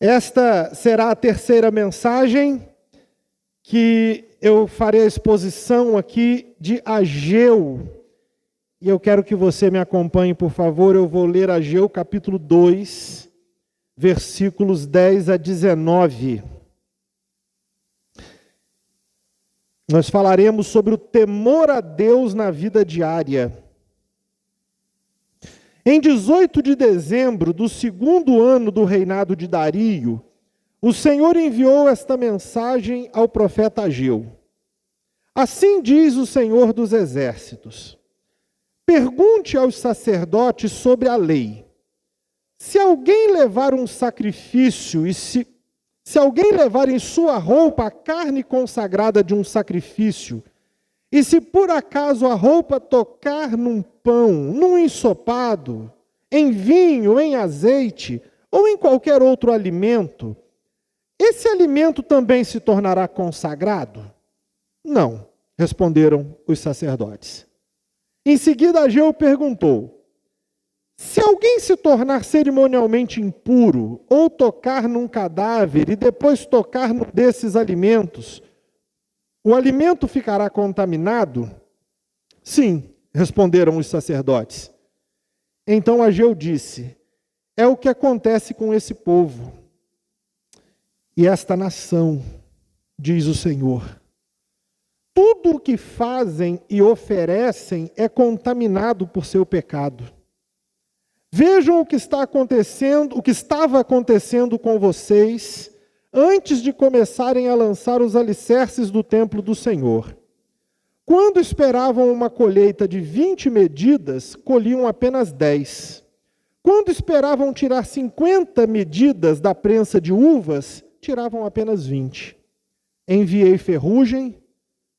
Esta será a terceira mensagem que eu farei a exposição aqui de Ageu. E eu quero que você me acompanhe, por favor. Eu vou ler Ageu capítulo 2, versículos 10 a 19. Nós falaremos sobre o temor a Deus na vida diária. Em 18 de dezembro do segundo ano do reinado de Dario, o Senhor enviou esta mensagem ao profeta Ageu. Assim diz o Senhor dos Exércitos: pergunte aos sacerdotes sobre a lei. Se alguém levar um sacrifício e se alguém levar em sua roupa a carne consagrada de um sacrifício, e se por acaso a roupa tocar num pão, num ensopado, em vinho, em azeite, ou em qualquer outro alimento, esse alimento também se tornará consagrado? Não, responderam os sacerdotes. Em seguida, Ageu perguntou: se alguém se tornar cerimonialmente impuro, ou tocar num cadáver e depois tocar num desses alimentos, o alimento ficará contaminado? Sim, responderam os sacerdotes. Então Ageu disse: é o que acontece com esse povo e esta nação, diz o Senhor. Tudo o que fazem e oferecem é contaminado por seu pecado. Vejam o que está acontecendo, o que estava acontecendo com vocês antes de começarem a lançar os alicerces do templo do Senhor. Quando esperavam uma colheita de 20 medidas, colhiam apenas 10. Quando esperavam tirar 50 medidas da prensa de uvas, tiravam apenas 20. Enviei ferrugem,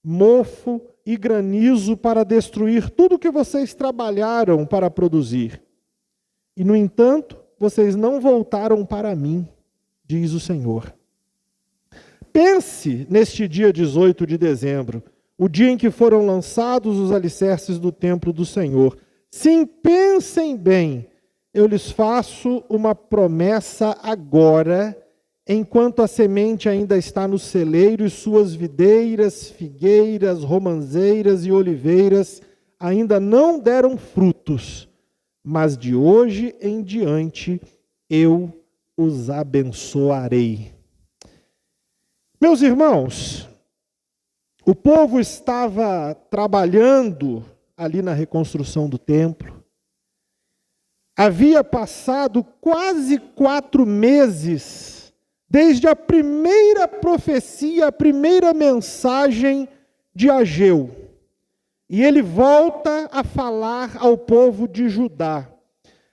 mofo e granizo para destruir tudo o que vocês trabalharam para produzir. E, no entanto, vocês não voltaram para mim, diz o Senhor. Pense neste dia 18 de dezembro, o dia em que foram lançados os alicerces do templo do Senhor. Sim, pensem bem, eu lhes faço uma promessa agora, enquanto a semente ainda está no celeiro e suas videiras, figueiras, romãzeiras e oliveiras ainda não deram frutos, mas de hoje em diante eu os abençoarei. Meus irmãos, o povo estava trabalhando ali na reconstrução do templo. Havia passado quase 4 meses desde a primeira profecia, a primeira mensagem de Ageu. E ele volta a falar ao povo de Judá.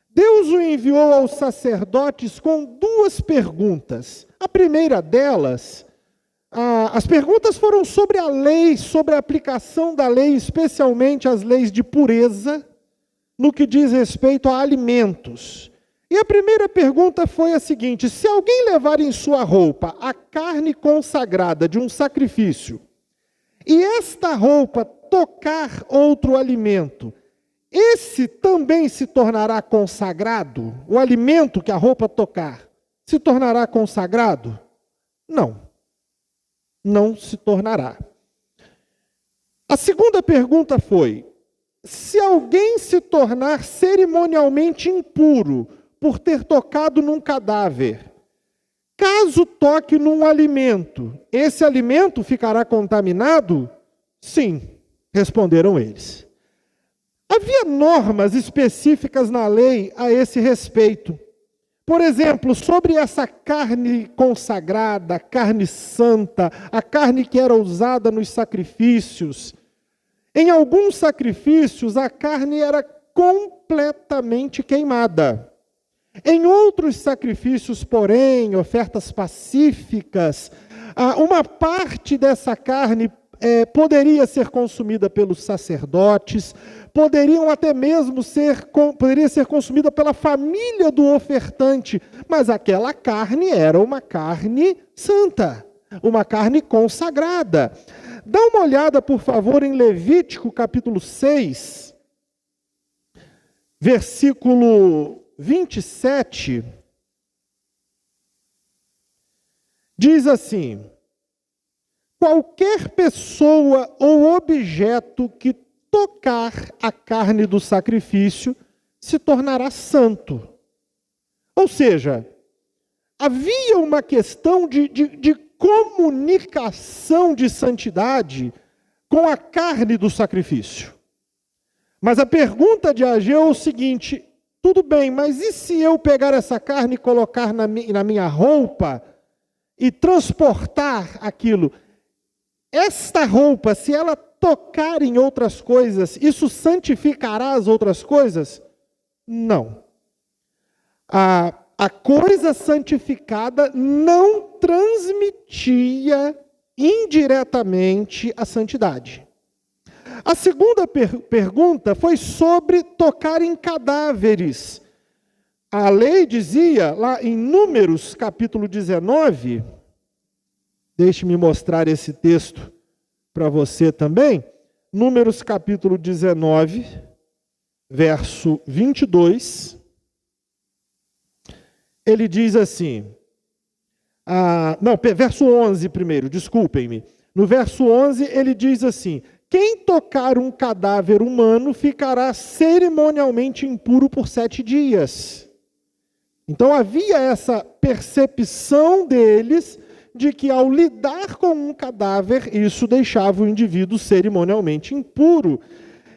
Deus o enviou aos sacerdotes com 2 perguntas. A primeira delas, as perguntas foram sobre a lei, sobre a aplicação da lei, especialmente as leis de pureza, no que diz respeito a alimentos. E a primeira pergunta foi a seguinte: se alguém levar em sua roupa a carne consagrada de um sacrifício, e esta roupa tocar outro alimento, esse também se tornará consagrado? O alimento que a roupa tocar se tornará consagrado? Não, não se tornará. A segunda pergunta foi: se alguém se tornar cerimonialmente impuro por ter tocado num cadáver, caso toque num alimento, esse alimento ficará contaminado? Sim, responderam eles. Havia normas específicas na lei a esse respeito. Por exemplo, sobre essa carne consagrada, carne santa, a carne que era usada nos sacrifícios. Em alguns sacrifícios, a carne era completamente queimada. Em outros sacrifícios, porém, ofertas pacíficas, uma parte dessa carne poderia ser consumida pelos sacerdotes, poderia ser consumida pela família do ofertante, mas aquela carne era uma carne santa, uma carne consagrada. Dá uma olhada, por favor, em Levítico capítulo 6, versículo 27. diz assim: qualquer pessoa ou objeto que tocar a carne do sacrifício se tornará santo. Ou seja, havia uma questão de comunicação de santidade com a carne do sacrifício. Mas a pergunta de Ageu é o seguinte: tudo bem, mas e se eu pegar essa carne e colocar na minha roupa e transportar aquilo? Esta roupa, se ela tocar em outras coisas, isso santificará as outras coisas? Não. A coisa santificada não transmitia indiretamente a santidade. A segunda pergunta foi sobre tocar em cadáveres. A lei dizia, lá em Números, capítulo 19, deixe-me mostrar esse texto para você também. Números, capítulo 19, verso 22. Ele diz assim, verso 11 primeiro, desculpem-me. No verso 11 ele diz assim: quem tocar um cadáver humano ficará cerimonialmente impuro por 7 dias. Então havia essa percepção deles de que ao lidar com um cadáver, isso deixava o indivíduo cerimonialmente impuro.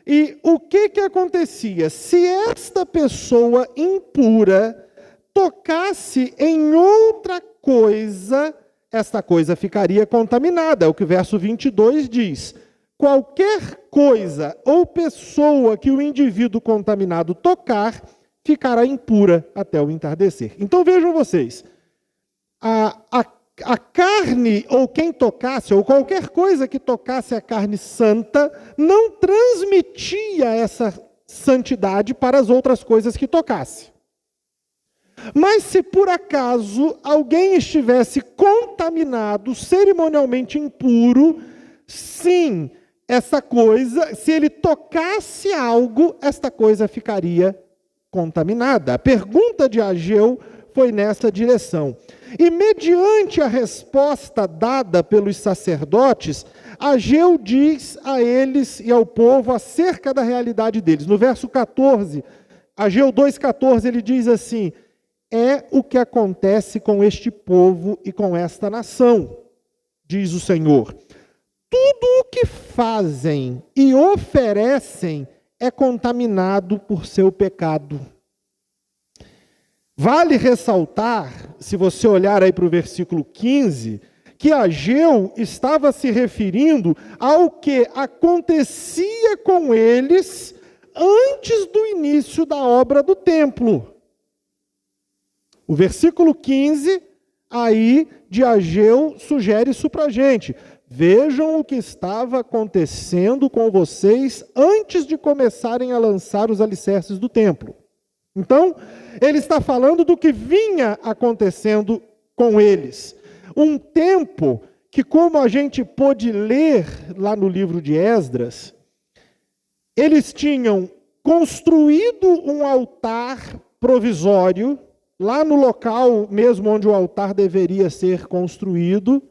E o que acontecia? Se esta pessoa impura tocasse em outra coisa, esta coisa ficaria contaminada. É o que o verso 22 diz. Qualquer coisa ou pessoa que o indivíduo contaminado tocar, ficará impura até o entardecer. Então vejam vocês, a carne, ou quem tocasse, ou qualquer coisa que tocasse a carne santa, não transmitia essa santidade para as outras coisas que tocasse. Mas se por acaso alguém estivesse contaminado, cerimonialmente impuro, sim, essa coisa, se ele tocasse algo, esta coisa ficaria contaminada. A pergunta de Ageu foi nessa direção. E mediante a resposta dada pelos sacerdotes, Ageu diz a eles e ao povo acerca da realidade deles. No verso 14, Ageu 2,14, ele diz assim: é o que acontece com este povo e com esta nação, diz o Senhor. Tudo o que fazem e oferecem é contaminado por seu pecado. Vale ressaltar, se você olhar aí para o versículo 15, que Ageu estava se referindo ao que acontecia com eles antes do início da obra do templo. O versículo 15, aí, de Ageu, sugere isso para a gente. Vejam o que estava acontecendo com vocês antes de começarem a lançar os alicerces do templo. Então, ele está falando do que vinha acontecendo com eles. Um tempo que, como a gente pôde ler lá no livro de Esdras, eles tinham construído um altar provisório, lá no local mesmo onde o altar deveria ser construído,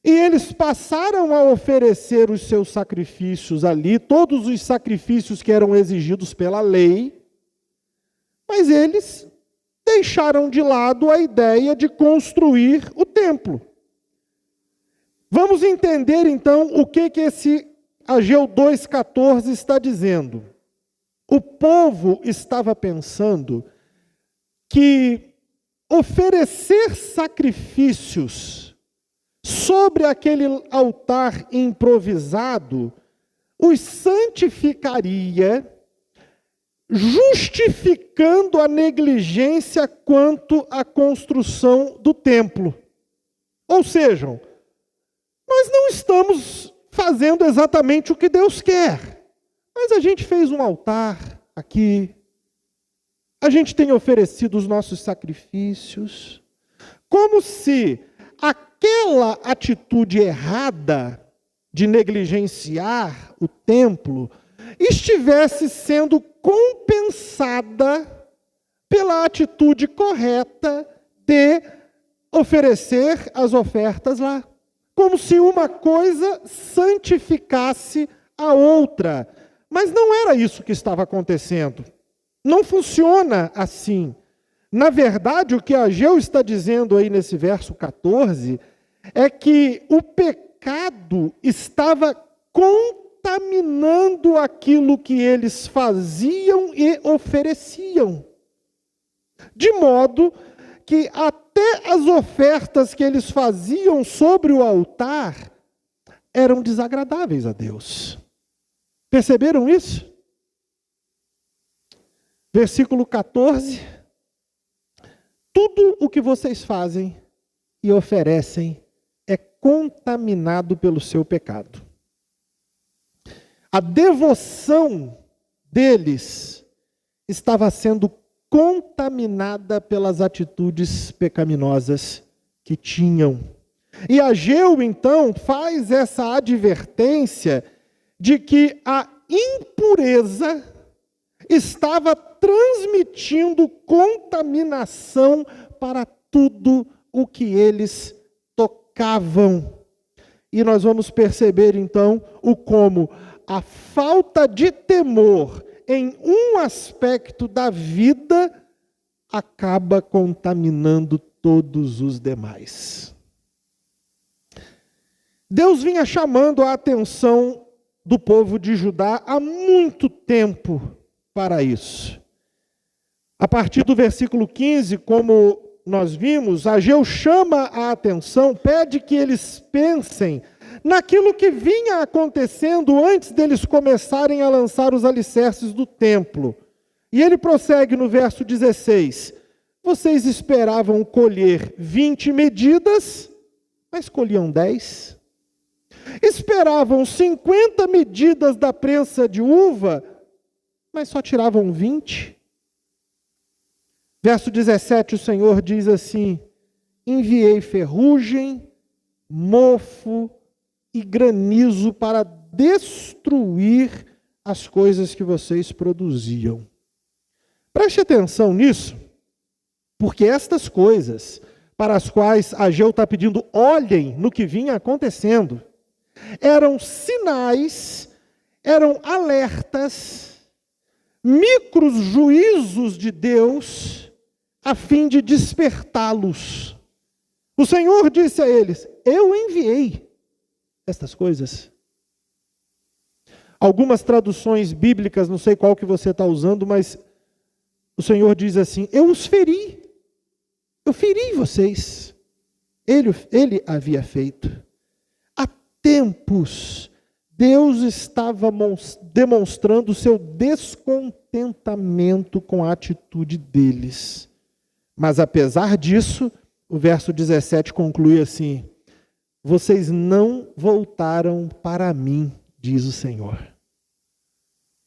e eles passaram a oferecer os seus sacrifícios ali, todos os sacrifícios que eram exigidos pela lei, mas eles deixaram de lado a ideia de construir o templo. Vamos entender então o que esse Ageu 2,14 está dizendo. O povo estava pensando que oferecer sacrifícios sobre aquele altar improvisado os santificaria, justificando a negligência quanto à construção do templo. Ou seja, nós não estamos fazendo exatamente o que Deus quer, mas a gente fez um altar aqui, a gente tem oferecido os nossos sacrifícios, como se aquela atitude errada de negligenciar o templo estivesse sendo compensada pela atitude correta de oferecer as ofertas lá, como se uma coisa santificasse a outra. Mas não era isso que estava acontecendo. Não funciona assim. Na verdade, o que Ageu está dizendo aí nesse verso 14 é que o pecado estava contaminando aquilo que eles faziam e ofereciam. De modo que até as ofertas que eles faziam sobre o altar eram desagradáveis a Deus. Perceberam isso? Versículo 14. Tudo o que vocês fazem e oferecem é contaminado pelo seu pecado. A devoção deles estava sendo contaminada pelas atitudes pecaminosas que tinham. E Ageu, então, faz essa advertência de que a impureza estava transmitindo contaminação para tudo o que eles tocavam. E nós vamos perceber, então, como a falta de temor em um aspecto da vida acaba contaminando todos os demais. Deus vinha chamando a atenção do povo de Judá há muito tempo para isso. A partir do versículo 15, como nós vimos, Ageu chama a atenção, pede que eles pensem naquilo que vinha acontecendo antes deles começarem a lançar os alicerces do templo. E ele prossegue no verso 16: vocês esperavam colher 20 medidas, mas colhiam 10. Esperavam 50 medidas da prensa de uva, mas só tiravam 20. Verso 17, o Senhor diz assim: enviei ferrugem, mofo e granizo para destruir as coisas que vocês produziam. Preste atenção nisso, porque estas coisas para as quais Ageu está pedindo, olhem no que vinha acontecendo, eram sinais, eram alertas, micros juízos de Deus, a fim de despertá-los. O Senhor disse a eles: eu enviei estas coisas. Algumas traduções bíblicas, não sei qual que você está usando, mas o Senhor diz assim: eu os feri, eu feri vocês. Ele havia feito. Há tempos, Deus estava demonstrando o seu descontentamento com a atitude deles. Mas apesar disso, o verso 17 conclui assim: vocês não voltaram para mim, diz o Senhor.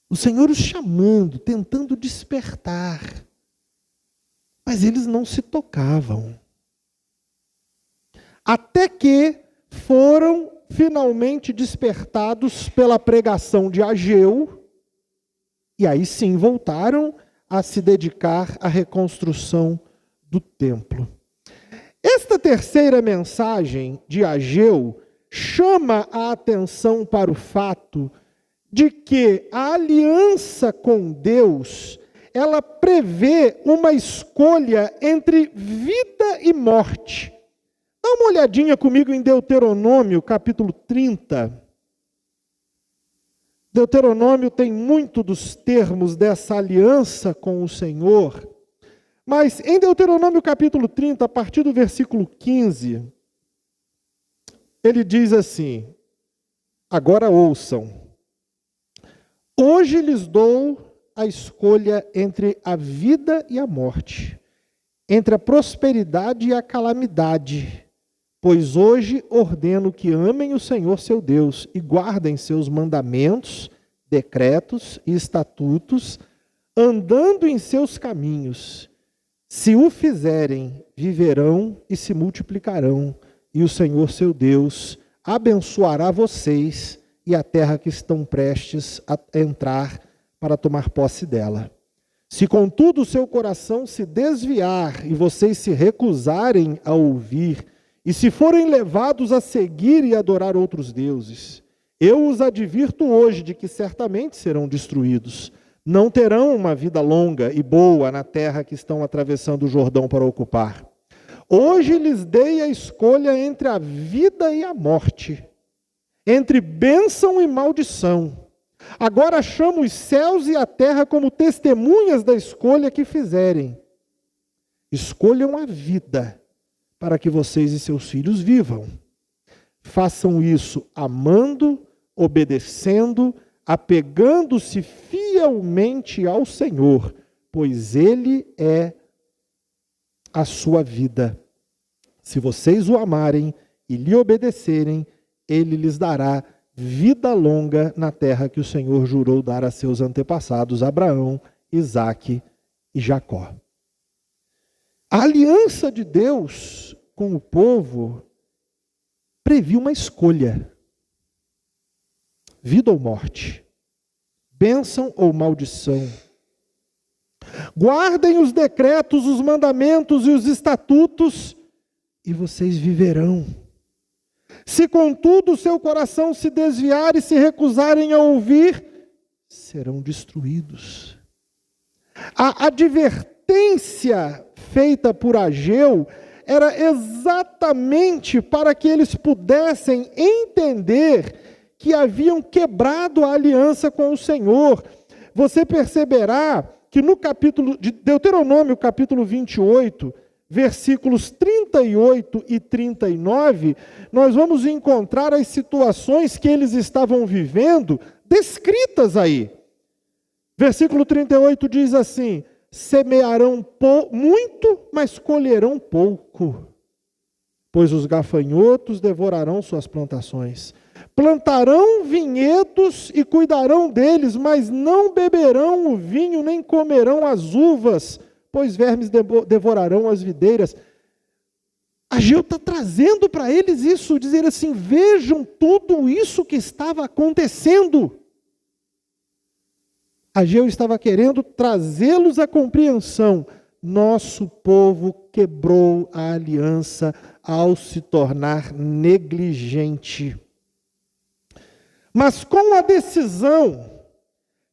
O Senhor os chamando, tentando despertar. Mas eles não se tocavam. Até que foram finalmente despertados pela pregação de Ageu, e aí sim voltaram a se dedicar à reconstrução do templo. Esta terceira mensagem de Ageu chama a atenção para o fato de que a aliança com Deus, ela prevê uma escolha entre vida e morte. Dá uma olhadinha comigo em Deuteronômio, capítulo 30. Deuteronômio tem muito dos termos dessa aliança com o Senhor. Mas em Deuteronômio capítulo 30, a partir do versículo 15, ele diz assim: agora ouçam, hoje lhes dou a escolha entre a vida e a morte, entre a prosperidade e a calamidade, pois hoje ordeno que amem o Senhor seu Deus e guardem seus mandamentos, decretos e estatutos, andando em seus caminhos. Se o fizerem, viverão e se multiplicarão, e o Senhor seu Deus abençoará vocês e a terra que estão prestes a entrar para tomar posse dela. Se contudo o seu coração se desviar e vocês se recusarem a ouvir, e se forem levados a seguir e adorar outros deuses, eu os advirto hoje de que certamente serão destruídos. Não terão uma vida longa e boa na terra que estão atravessando o Jordão para ocupar. Hoje lhes dei a escolha entre a vida e a morte, entre bênção e maldição. Agora chamo os céus e a terra como testemunhas da escolha que fizerem. Escolham a vida, para que vocês e seus filhos vivam. Façam isso amando, obedecendo, apegando-se fielmente ao Senhor, pois Ele é a sua vida. Se vocês o amarem e lhe obedecerem, Ele lhes dará vida longa na terra que o Senhor jurou dar a seus antepassados, Abraão, Isaque e Jacó. A aliança de Deus com o povo previu uma escolha: vida ou morte, bênção ou maldição. Guardem os decretos, os mandamentos e os estatutos, e vocês viverão. Se contudo o seu coração se desviar e se recusarem a ouvir, serão destruídos. A advertência feita por Ageu era exatamente para que eles pudessem entender que haviam quebrado a aliança com o Senhor. Você perceberá que no capítulo de Deuteronômio, capítulo 28, versículos 38 e 39, nós vamos encontrar as situações que eles estavam vivendo descritas aí. Versículo 38 diz assim: semearão muito, mas colherão pouco, pois os gafanhotos devorarão suas plantações. Plantarão vinhedos e cuidarão deles, mas não beberão o vinho, nem comerão as uvas, pois vermes devorarão as videiras. Ageu está trazendo para eles isso, dizer assim: vejam tudo isso que estava acontecendo. Ageu estava querendo trazê-los à compreensão. Nosso povo quebrou a aliança ao se tornar negligente. Mas com a decisão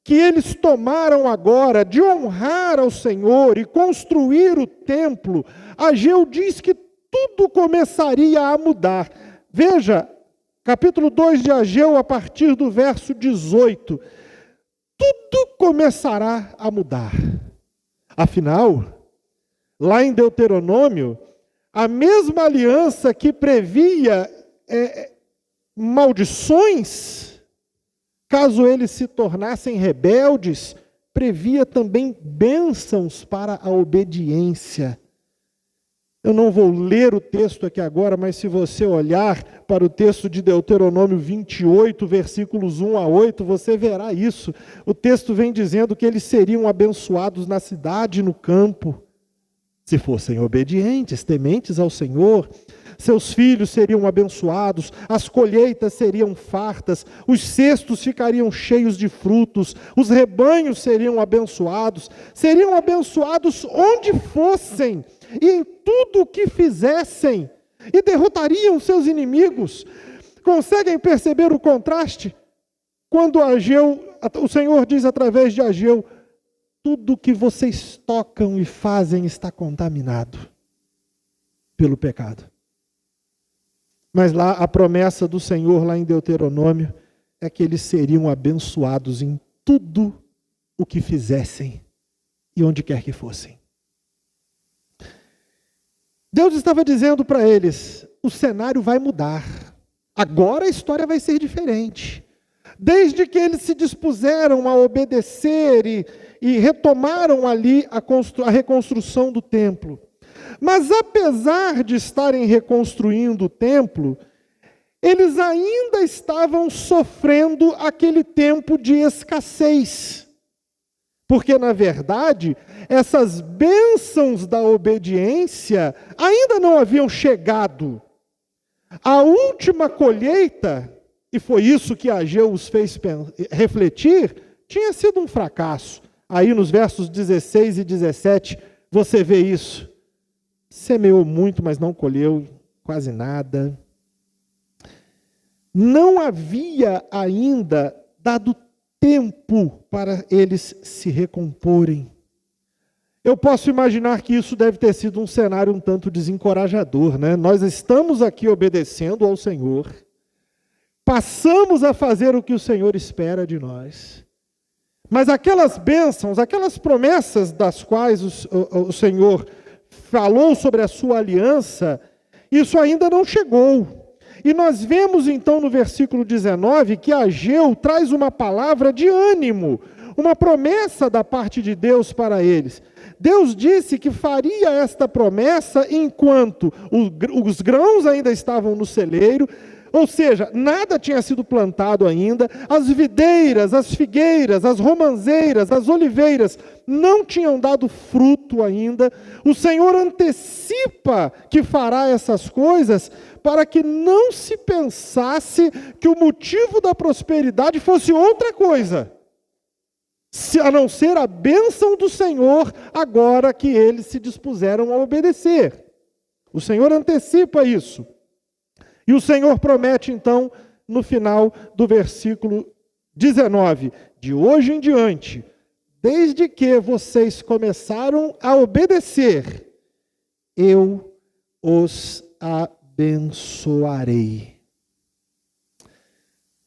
que eles tomaram agora de honrar ao Senhor e construir o templo, Ageu diz que tudo começaria a mudar. Veja, capítulo 2 de Ageu, a partir do verso 18. Tudo começará a mudar. Afinal, lá em Deuteronômio, a mesma aliança que previa maldições, caso eles se tornassem rebeldes, previa também bênçãos para a obediência. Eu não vou ler o texto aqui agora, mas se você olhar para o texto de Deuteronômio 28, versículos 1 a 8, você verá isso. O texto vem dizendo que eles seriam abençoados na cidade e no campo, se fossem obedientes, tementes ao Senhor. Seus filhos seriam abençoados, as colheitas seriam fartas, os cestos ficariam cheios de frutos, os rebanhos seriam abençoados onde fossem e em tudo o que fizessem, e derrotariam seus inimigos. Conseguem perceber o contraste? Quando o Senhor diz através de Ageu: tudo que vocês tocam e fazem está contaminado pelo pecado. Mas lá a promessa do Senhor, lá em Deuteronômio, é que eles seriam abençoados em tudo o que fizessem e onde quer que fossem. Deus estava dizendo para eles: o cenário vai mudar. Agora a história vai ser diferente. Desde que eles se dispuseram a obedecer e retomaram ali a reconstrução do templo. Mas apesar de estarem reconstruindo o templo, eles ainda estavam sofrendo aquele tempo de escassez. Porque, na verdade, essas bênçãos da obediência ainda não haviam chegado. A última colheita, e foi isso que Ageu os fez refletir, tinha sido um fracasso. Aí nos versos 16 e 17, você vê isso. Semeou muito, mas não colheu quase nada. Não havia ainda dado tempo para eles se recomporem. Eu posso imaginar que isso deve ter sido um cenário um tanto desencorajador, né? Nós estamos aqui obedecendo ao Senhor, passamos a fazer o que o Senhor espera de nós, mas aquelas bênçãos, aquelas promessas das quais o Senhor falou sobre a sua aliança, isso ainda não chegou. E nós vemos então no versículo 19 que Ageu traz uma palavra de ânimo, uma promessa da parte de Deus para eles. Deus disse que faria esta promessa enquanto os grãos ainda estavam no celeiro, ou seja, nada tinha sido plantado ainda, as videiras, as figueiras, as romãzeiras, as oliveiras não tinham dado fruto ainda. O Senhor antecipa que fará essas coisas para que não se pensasse que o motivo da prosperidade fosse outra coisa, a não ser a bênção do Senhor, agora que eles se dispuseram a obedecer. O Senhor antecipa isso. E o Senhor promete, então, no final do versículo 19, de hoje em diante, desde que vocês começaram a obedecer, eu os abençoarei.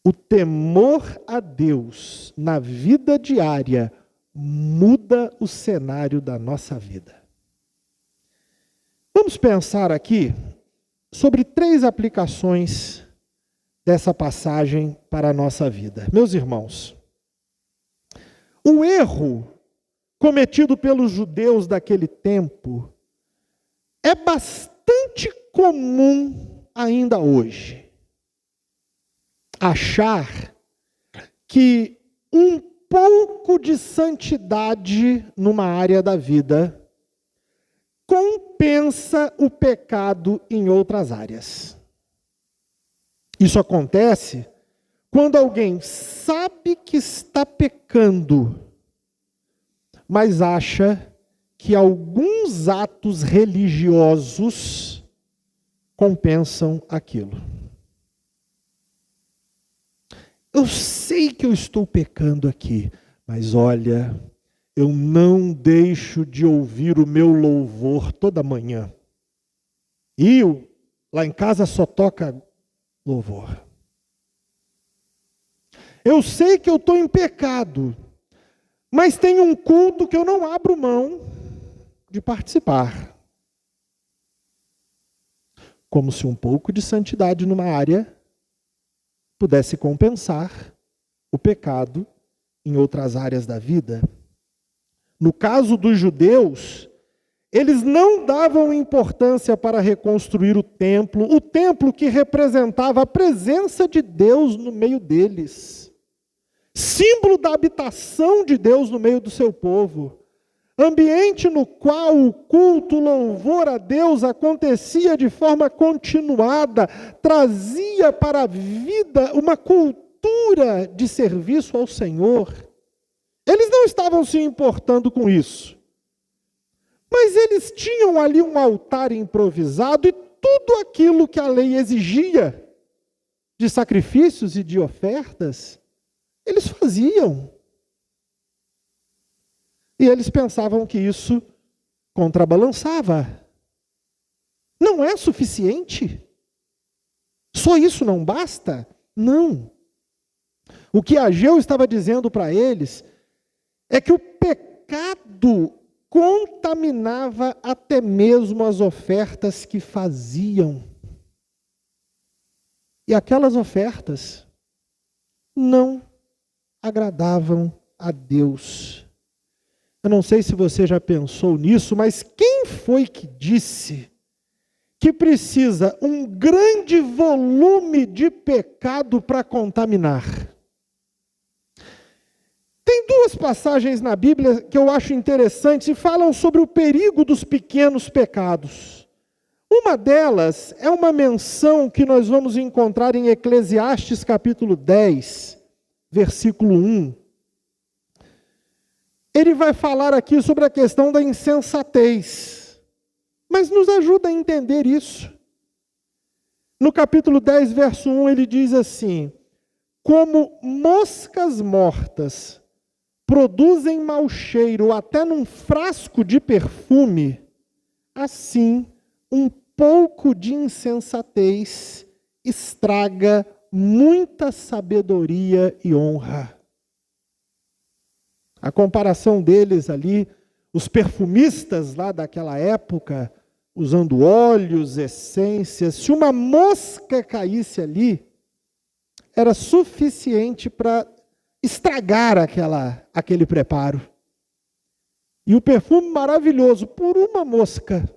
O temor a Deus na vida diária muda o cenário da nossa vida. Vamos pensar aqui sobre 3 aplicações dessa passagem para a nossa vida. Meus irmãos, o erro cometido pelos judeus daquele tempo é bastante comum ainda hoje. Achar que um pouco de santidade numa área da vida compensa o pecado em outras áreas. Isso acontece quando alguém sabe que está pecando, mas acha que alguns atos religiosos compensam aquilo. Eu sei que eu estou pecando aqui, mas olha, eu não deixo de ouvir o meu louvor toda manhã. E lá em casa só toca louvor. Eu sei que eu estou em pecado, mas tem um culto que eu não abro mão de participar. Como se um pouco de santidade numa área pudesse compensar o pecado em outras áreas da vida. No caso dos judeus, eles não davam importância para reconstruir o templo que representava a presença de Deus no meio deles, símbolo da habitação de Deus no meio do seu povo, ambiente no qual o culto, o louvor a Deus acontecia de forma continuada, trazia para a vida uma cultura de serviço ao Senhor. Eles não estavam se importando com isso, mas eles tinham ali um altar improvisado e tudo aquilo que a lei exigia de sacrifícios e de ofertas, eles faziam. E eles pensavam que isso contrabalançava. Não é suficiente? Só isso não basta? Não. O que Ageu estava dizendo para eles é que o pecado contaminava até mesmo as ofertas que faziam. E aquelas ofertas não agradavam a Deus. Eu não sei se você já pensou nisso, mas quem foi que disse que precisa um grande volume de pecado para contaminar? Tem 2 passagens na Bíblia que eu acho interessantes e falam sobre o perigo dos pequenos pecados. Uma delas é uma menção que nós vamos encontrar em Eclesiastes capítulo 10, versículo 1. ele vai falar aqui sobre a questão da insensatez, mas nos ajuda a entender isso. No capítulo 10, verso 1, ele diz assim: como moscas mortas produzem mau cheiro até num frasco de perfume, assim um pouco de insensatez estraga muita sabedoria e honra. A comparação deles ali, os perfumistas lá daquela época, usando óleos, essências, se uma mosca caísse ali, era suficiente para estragar aquele preparo. E o perfume maravilhoso, por uma mosca,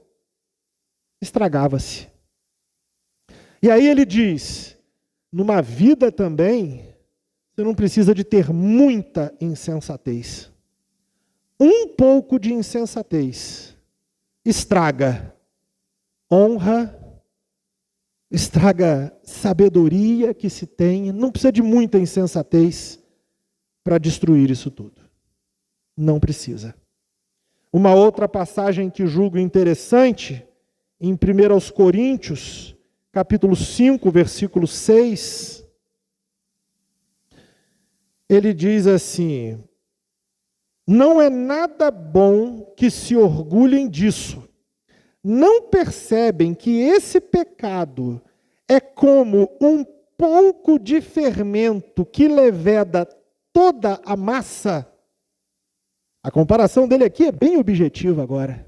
estragava-se. E aí ele diz, numa vida também, você não precisa de ter muita insensatez. Um pouco de insensatez estraga honra, estraga sabedoria que se tem. Não precisa de muita insensatez para destruir isso tudo. Não precisa. Uma outra passagem que julgo interessante, em 1 Coríntios, capítulo 5, versículo 6, ele diz assim: não é nada bom que se orgulhem disso. Não percebem que esse pecado é como um pouco de fermento que leveda toda a massa? A comparação dele aqui é bem objetiva agora.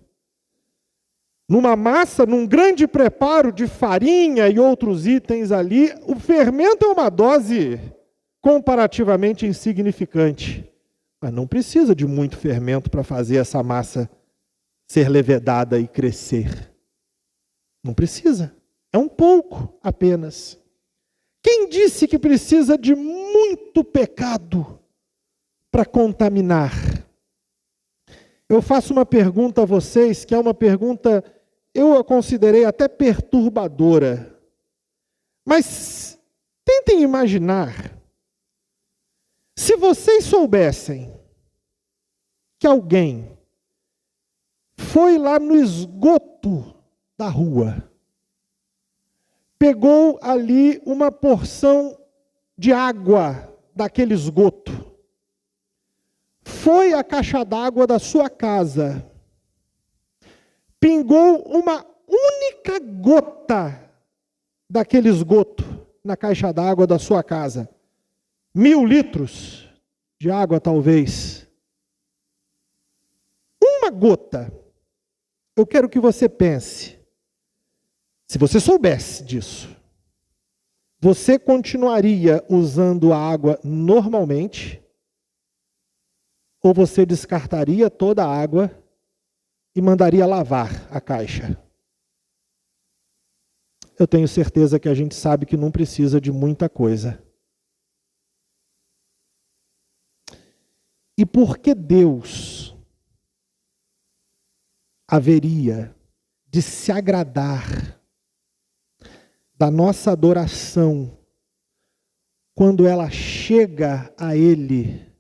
Numa massa, num grande preparo de farinha e outros itens ali, o fermento é uma dose comparativamente insignificante. Mas não precisa de muito fermento para fazer essa massa ser levedada e crescer. Não precisa. É um pouco apenas. Quem disse que precisa de muito pecado para contaminar? Eu faço uma pergunta a vocês, que é uma pergunta, eu a considerei até perturbadora. Mas tentem imaginar, se vocês soubessem que alguém foi lá no esgoto da rua, pegou ali uma porção de água daquele esgoto, foi à caixa d'água da sua casa, pingou uma única gota daquele esgoto na caixa d'água da sua casa, 1000 litros de água talvez, uma gota. Eu quero que você pense, se você soubesse disso, você continuaria usando a água normalmente? Ou você descartaria toda a água e mandaria lavar a caixa? Eu tenho certeza que a gente sabe que não precisa de muita coisa. E por que Deus haveria de se agradar da nossa adoração quando ela chega a Ele,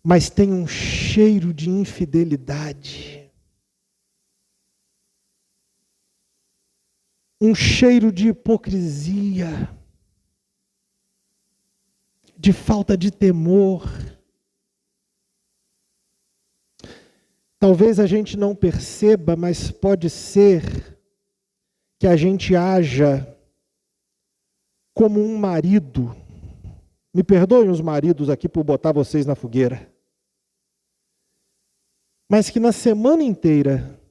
mas tem um cheiro de infidelidade, um cheiro de hipocrisia, de falta de temor? Talvez a gente não perceba, mas pode ser que a gente haja como um marido. Me perdoem os maridos aqui por botar vocês na fogueira. Mas que na semana inteira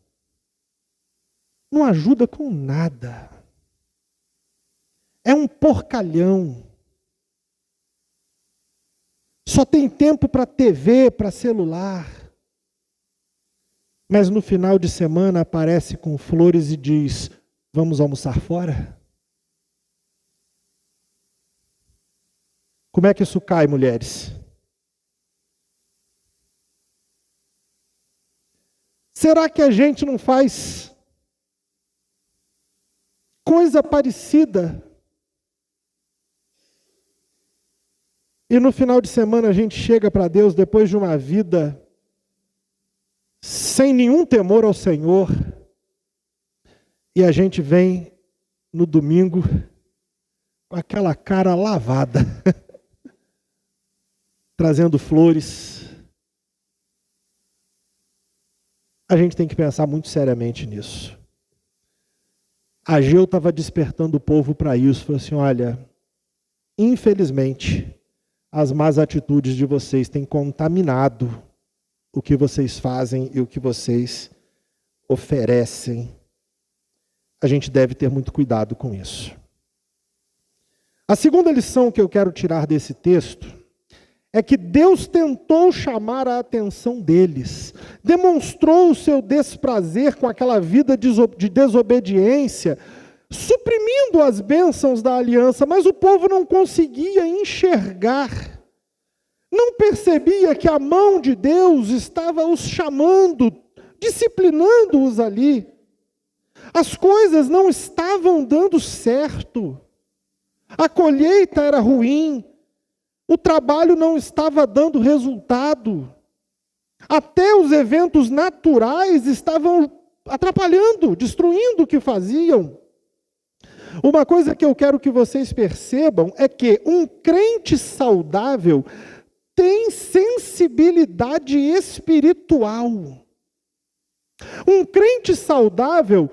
não ajuda com nada. É um porcalhão. Só tem tempo para TV, para celular. Mas no final de semana aparece com flores e diz: vamos almoçar fora? Como é que isso cai, mulheres? Será que a gente não faz coisa parecida E no final de semana a gente chega para Deus depois de uma vida sem nenhum temor ao Senhor, e a gente vem no domingo com aquela cara lavada, trazendo flores. A gente tem que pensar muito seriamente nisso. Ageu estava despertando o povo para isso, falou assim: olha, infelizmente, as más atitudes de vocês têm contaminado o que vocês fazem e o que vocês oferecem. A gente deve ter muito cuidado com isso. A segunda lição que eu quero tirar desse texto é que Deus tentou chamar a atenção deles, demonstrou o seu desprazer com aquela vida de desobediência, suprimindo as bênçãos da aliança, mas o povo não conseguia enxergar, não percebia que a mão de Deus estava os chamando, disciplinando-os ali. As coisas não estavam dando certo, a colheita era ruim, o trabalho não estava dando resultado, até os eventos naturais estavam atrapalhando, destruindo o que faziam. Uma coisa que eu quero que vocês percebam é que um crente saudável tem sensibilidade espiritual. Um crente saudável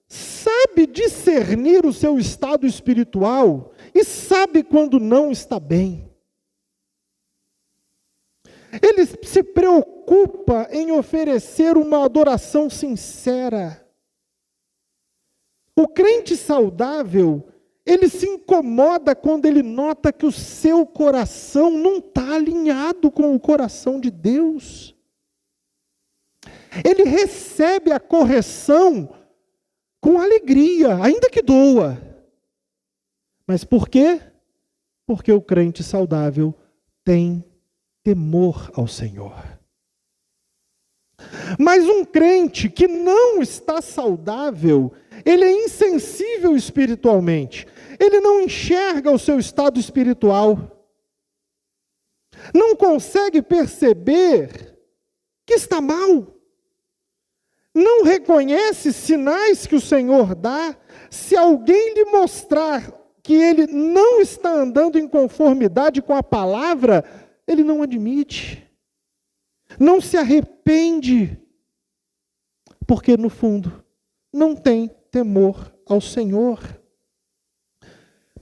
sabe discernir o seu estado espiritual e sabe quando não está bem. Ele se preocupa em oferecer uma adoração sincera. O crente saudável, ele se incomoda quando ele nota que o seu coração não está alinhado com o coração de Deus. Ele recebe a correção com alegria, ainda que doa. Mas por quê? Porque o crente saudável tem temor ao Senhor. Mas um crente que não está saudável, ele é insensível espiritualmente. Ele não enxerga o seu estado espiritual. Não consegue perceber que está mal. Não reconhece sinais que o Senhor dá. Se alguém lhe mostrar que ele não está andando em conformidade com a palavra, ele não admite, não se arrepende, porque no fundo não tem temor ao Senhor.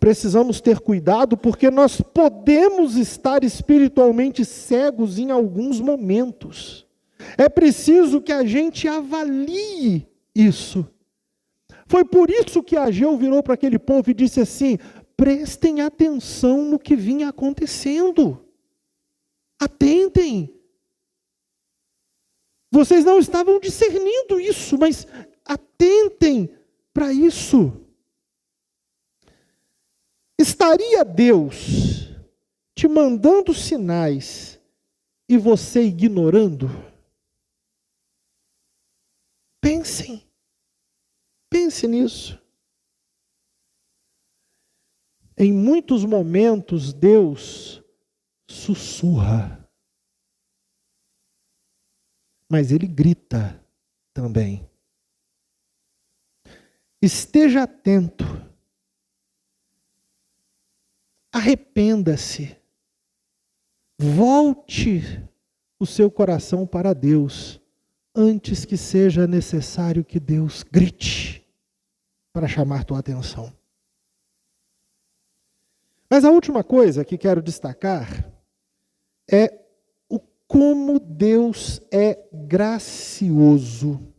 Precisamos ter cuidado, porque nós podemos estar espiritualmente cegos em alguns momentos. É preciso que a gente avalie isso. Foi por isso que Ageu virou para aquele povo e disse assim: prestem atenção no que vinha acontecendo. Atentem. Vocês não estavam discernindo isso, mas atentem para isso. Estaria Deus te mandando sinais e você ignorando? Pense nisso. Em muitos momentos, Deus sussurra, mas Ele grita também. Esteja atento, arrependa-se, volte o seu coração para Deus, antes que seja necessário que Deus grite para chamar tua atenção. Mas a última coisa que quero destacar é o como Deus é gracioso.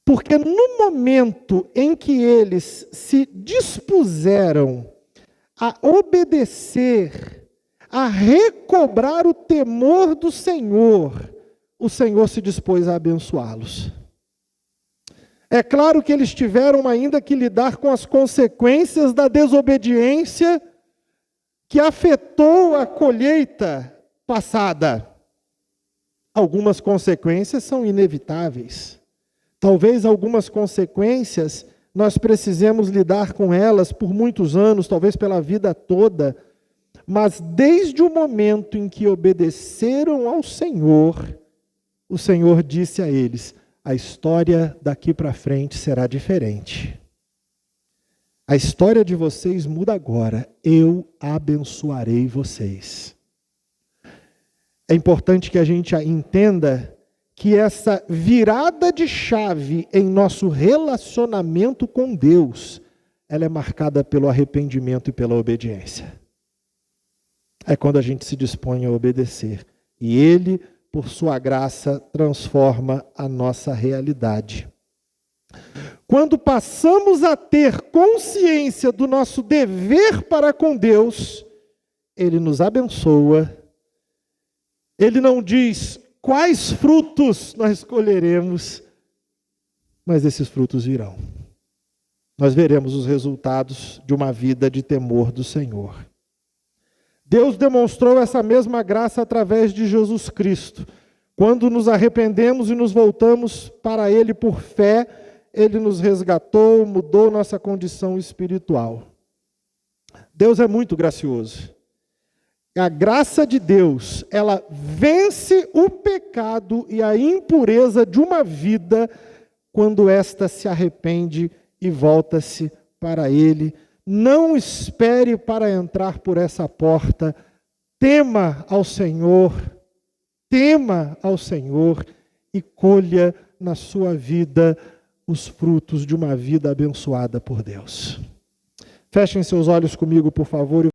Porque no momento em que eles se dispuseram a obedecer, a recobrar o temor do Senhor, o Senhor se dispôs a abençoá-los. É claro que eles tiveram ainda que lidar com as consequências da desobediência que afetou a colheita passada. Algumas consequências são inevitáveis. Talvez algumas consequências nós precisemos lidar com elas por muitos anos, talvez pela vida toda. Mas desde o momento em que obedeceram ao Senhor, o Senhor disse a eles: a história daqui para frente será diferente. A história de vocês muda agora. Eu abençoarei vocês. É importante que a gente entenda que essa virada de chave em nosso relacionamento com Deus, ela é marcada pelo arrependimento e pela obediência. É quando a gente se dispõe a obedecer. E Ele, por sua graça, transforma a nossa realidade. Quando passamos a ter consciência do nosso dever para com Deus, Ele nos abençoa. Ele não diz quais frutos nós escolheremos, mas esses frutos virão. Nós veremos os resultados de uma vida de temor do Senhor. Deus demonstrou essa mesma graça através de Jesus Cristo. Quando nos arrependemos e nos voltamos para Ele por fé, Ele nos resgatou, mudou nossa condição espiritual. Deus é muito gracioso. A graça de Deus, ela vence o pecado e a impureza de uma vida quando esta se arrepende e volta-se para Ele. Não espere para entrar por essa porta. Tema ao Senhor e colha na sua vida os frutos de uma vida abençoada por Deus. Fechem seus olhos comigo, por favor.